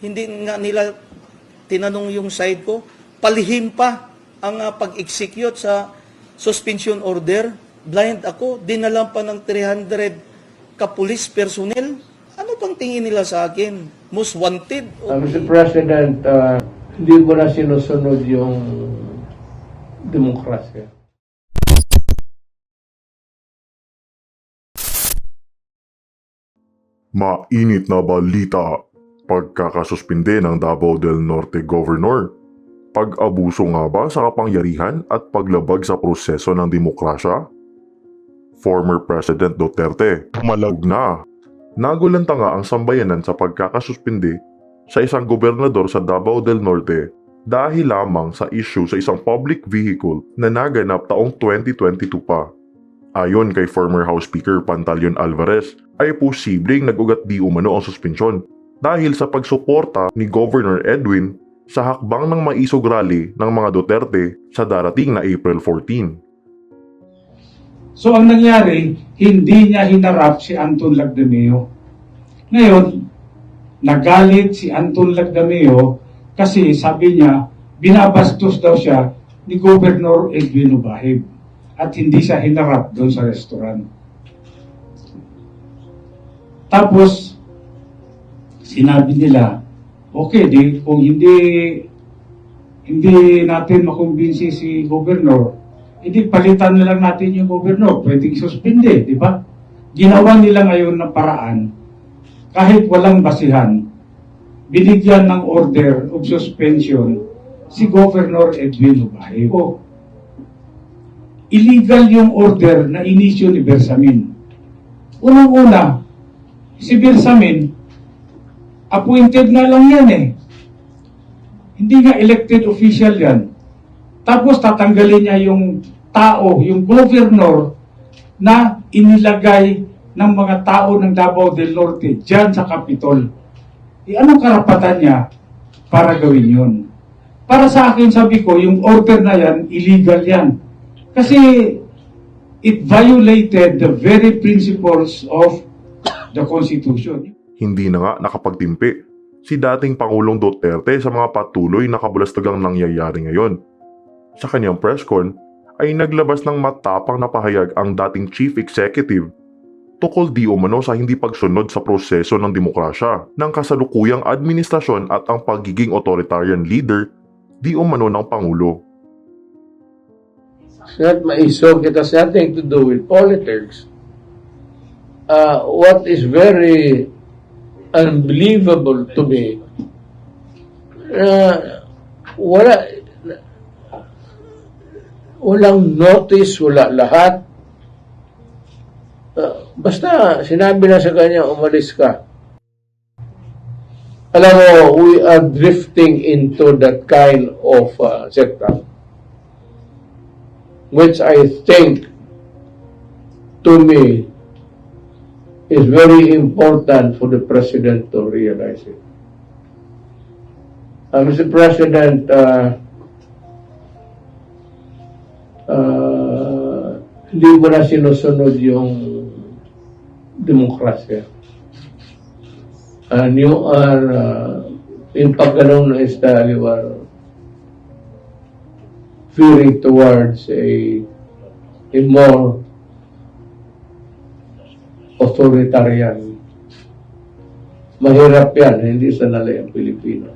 hindi nga nila tinanong yung side ko, palihim pa ang pag-execute sa suspension order. Blind ako, dinalan pa ng 300 ka-police personnel. Ano pang tingin nila sa akin? Most wanted? Mr. President, hindi mo na sinusunod yung demokrasya. Mainit na balita, pagkakasuspinde ng Davao del Norte Governor. Pag-abuso nga ba sa kapangyarihan at paglabag sa proseso ng demokrasya? Former President Duterte, pumalag na. Nagulanta nga ang sambayanan sa pagkakasuspinde sa isang gobernador sa Davao del Norte dahil lamang sa issue sa isang public vehicle na naganap taong 2022 pa. Ayon kay former House Speaker Pantaleon Alvarez, ay posibleng nag-ugat di umano ang suspensyon dahil sa pagsuporta ni Governor Edwin sa hakbang ng maisog rally ng mga Duterte sa darating na April 14. So ang nangyari, hindi niya hinarap si Anton Lagdameo. Ngayon, nagalit si Anton Lagdameo kasi sabi niya, binabastos daw siya ni Governor Edwin Obahib at hindi siya hinarap doon sa restaurant. Tapos, sinabi nila, okay, kung hindi natin makumbinsi si Governor, hindi palitan na lang natin yung Governor, pwedeng suspende, di ba? Ginawa nila ngayon ng paraan, kahit walang basihan, binigyan ng order of suspension si Governor Edwin Obahib. Illegal yung order na inisyo ni Bersamin. Unang-una, si Bersamin, appointed na lang yan eh. Hindi nga elected official yan. Tapos tatanggalin niya yung tao, yung governor na inilagay ng mga tao ng Davao del Norte dyan sa Capitol. Anong karapatan niya para gawin yun? Para sa akin, sabi ko, yung order na yan, illegal yan. Kasi it violated the very principles of the Constitution. Hindi na nga nakapagtimpi si dating Pangulong Duterte sa mga patuloy na kabulastugang nangyayari ngayon. Sa kanyang press con ay naglabas ng matapang na pahayag ang dating Chief Executive tukol di umano sa hindi pagsunod sa proseso ng demokrasya ng kasalukuyang administrasyon at ang pagiging authoritarian leader di umano ng Pangulo. It's not maisog. It has nothing to do with politics. What is very unbelievable to me, walang notice, wala lahat. Basta sinabi na sa kanya, umalis ka. Alam mo, we are drifting into that kind of setup, which I think, to me, is very important for the President to realize it. Mr. President, hindi mo na sinusunod yung demokrasya. And you are, in pagganong na style, you are veering towards a more authoritarian. Mahirap yan, hindi sanali ang Pilipino.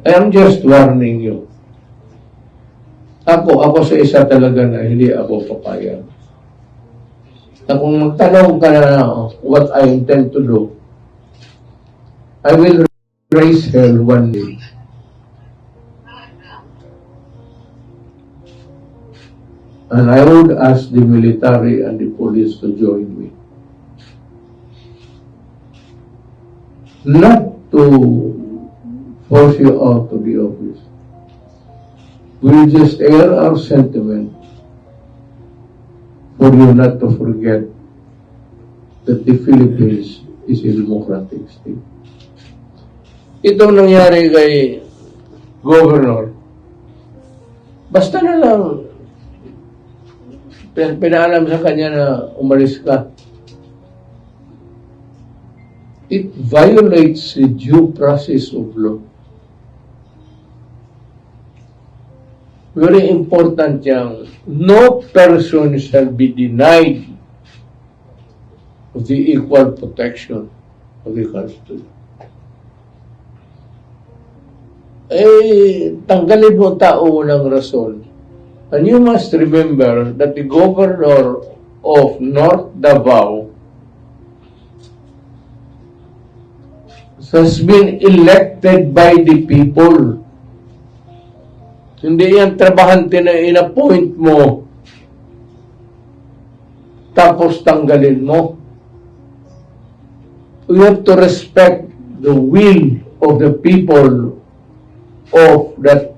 I am just warning you. Ako sa isa talaga na hindi ako papayag. Na kung magtanong ka na what I intend to do, I will raise hell one day. And I would ask the military and the police to join me. Not to force you out of the office. We'll just air our sentiment for you not to forget that the Philippines is a democratic state. Itong nangyari kay Governor, basta na lang pinaalam sa kanya na umalis ka. it violates the due process of law. Very important yang no person shall be denied of the equal protection of the Constitution. Tanggalin mo ang tao ng rason. And you must remember that the governor of North Davao has been elected by the people. Hindi yan trabahante na in-appoint mo tapos tanggalin mo. We have to respect the will of the people of that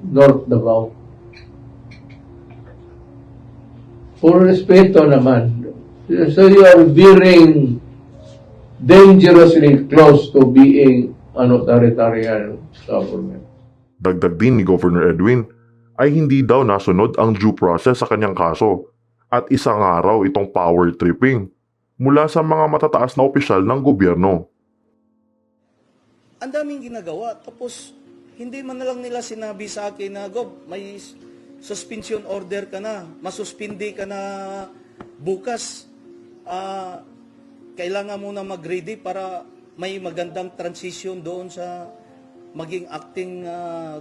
North Davao. Puro respeto naman. So you are veering dangerously close to being an authoritarian government. Dagdag din ni Governor Edwin ay hindi daw nasunod ang due process sa kanyang kaso at isang araw itong power tripping mula sa mga matataas na opisyal ng gobyerno. Ang daming ginagawa, tapos hindi man na lang nila sinabi sa akin na, Gob, may suspension order ka na, masuspindi ka na bukas. Kailangan mo na mag-ready para may magandang transition doon sa maging acting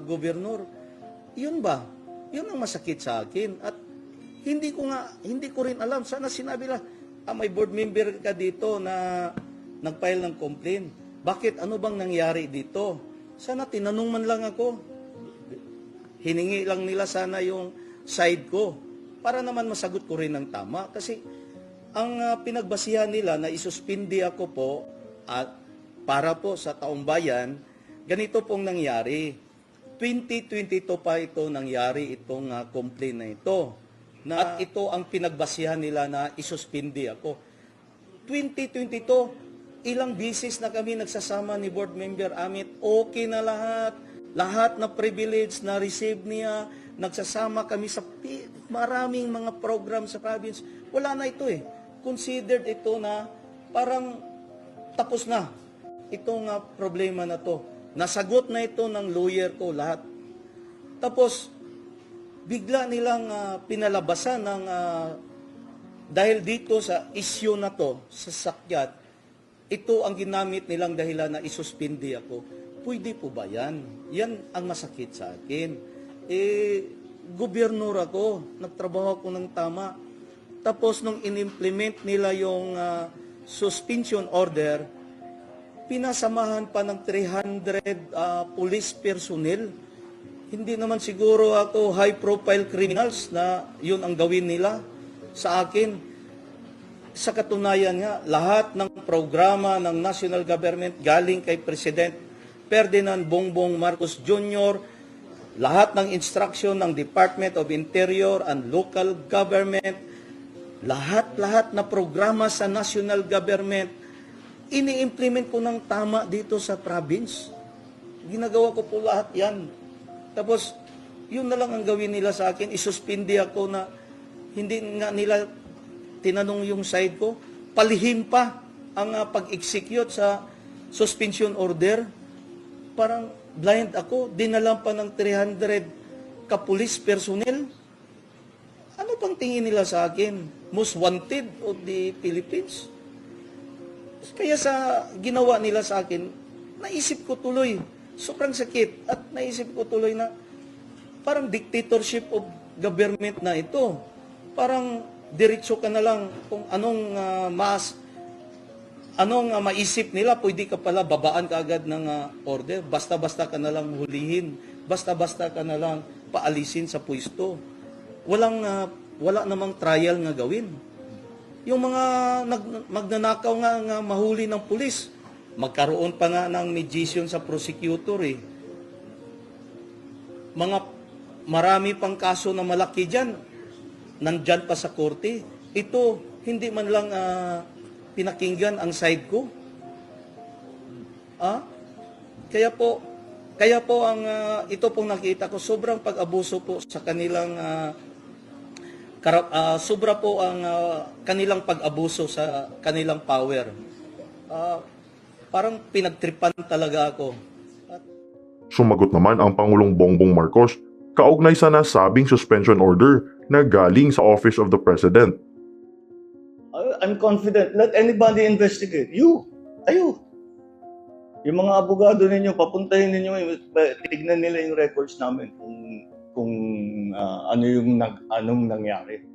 gobernur. Yun ba? Yun ang masakit sa akin. At hindi ko rin alam. Sana sinabi lang, may board member ka dito na nag-file ng complaint. Bakit? Ano bang nangyari dito? Sana tinanong man lang ako. Hiningi lang nila sana yung side ko para naman masagot ko rin ng tama. Kasi ang pinagbasihan nila na isuspindi ako po at para po sa taong bayan, ganito pong nangyari. 2022 pa ito nangyari itong complaint na ito. At ito ang pinagbasihan nila na isuspindi ako. 2022, ilang bisis na kami nagsasama ni board member Amit. Okay na lahat. Lahat na privilege na receive niya. Nagsasama kami sa maraming mga program sa province. Wala na ito eh. Considered ito na parang tapos na itong problema na to. Nasagot na ito ng lawyer ko lahat. Tapos, bigla nilang pinalabasan ng dahil dito sa issue na to, sa sakyat, ito ang ginamit nilang dahilan na isuspindi ako. Pwede po ba yan? Yan ang masakit sa akin. Gobernur ako, nagtrabaho ako ng tama. Tapos nung inimplement nila yung suspension order, pinasamahan pa ng 300 police personnel. Hindi naman siguro ako high-profile criminals na yun ang gawin nila sa akin. Sa katunayan nga, lahat ng programa ng national government galing kay President Ferdinand Bongbong Marcos Jr., lahat ng instruction ng Department of Interior and Local Government, lahat na programa sa national government, ini-implement ko ng tama dito sa province. Ginagawa ko po lahat yan. Tapos, yun na lang ang gawin nila sa akin. Isuspindi ako na hindi nga nila tinanong yung side ko. Palihim pa ang pag-execute sa suspension order. Parang blind ako. Dinalan pa ng 300 ka-police personnel. Ano pang tingin nila sa akin? Most wanted of the Philippines? Kaya sa ginawa nila sa akin, naisip ko tuloy, sobrang sakit, at naisip ko tuloy na parang dictatorship of government na ito. Parang diretso ka na lang kung anong maisip nila, pwede ka pala babaan ka agad ng order, basta-basta ka na lang hulihin, basta-basta ka na lang paalisin sa pwesto. Wala namang trial nga gawin. Yung mga magnanakaw nga mahuli ng pulis, magkaroon pa nga ng mediation sa prosecutor eh. Marami pang kaso na malaki dyan, nandyan pa sa korte. Ito, hindi man lang pinakinggan ang side ko. Kaya po ang ito pong nakita ko, sobrang pag-abuso po sa kanilang sobra po ang kanilang pag-abuso sa kanilang power. Parang pinagtripan talaga ako. Sumagot naman ang Pangulong Bongbong Marcos kaugnay sa nasabing suspension order na galing sa Office of the President. I'm confident. Let anybody investigate. Kayo. Yung mga abogado ninyo, papuntahin ninyo, tignan nila yung records namin kung ano yung anong nangyari.